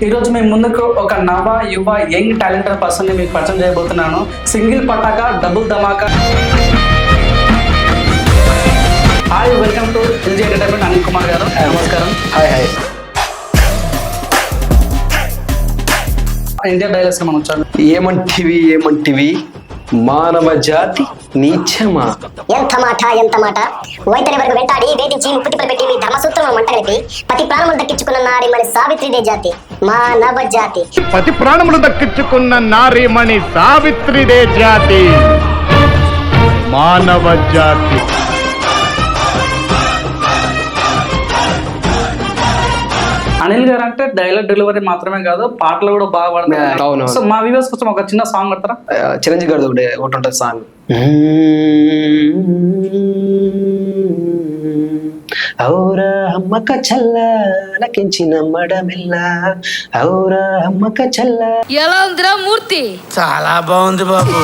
ఈరోజు మేము ముందుకు ఒక నవ యువ యంగ్ టాలెంటెడ్ పర్సన్ ని మీకు పరిచయం చేయబోతున్నాను. Single Pataka double Dhamaka. Hi, welcome to LG entertainment. Anil Kumar గారు నమస్కారం. Hi hi. ఇండియా డైలాగ్స్ మనం వచ్చాను. ఏమంటివి మానవ జాతి నీచమా. ఎంత మాట వైతరి వరకు వెంటాడి వేధించి ముప్పుతిప్పలు పెట్టి మీ ధర్మసూత్రం మంట కలిపి పతి ప్రాణములు దక్కించుకున్న నారీమణి సావిత్రిదే జాతి మానవ జాతి. పతి ప్రాణములు దక్కించుకున్న నారీమణి సావిత్రిదే జాతి మానవ జాతి. అనిల్ గారు అంటే డైలాగ్ డెలివరీ మాత్రమే కాదు, పాటలు కూడా బాగా పాడతారు. అవును. సో మా వ్యూవర్స్ కోసం ఒక చిన్న సాంగ్ కొడతారా? చిరంజీవి గారిది ఒకటి ఉంటుంది సాంగ్. ఔరా అమ్మక చల్ల లకించిన మడమెల్ల ఔరా అమ్మక చల్ల. ఎలా ఉందిరా మూర్తి? చాలా బాగుంది బాబు.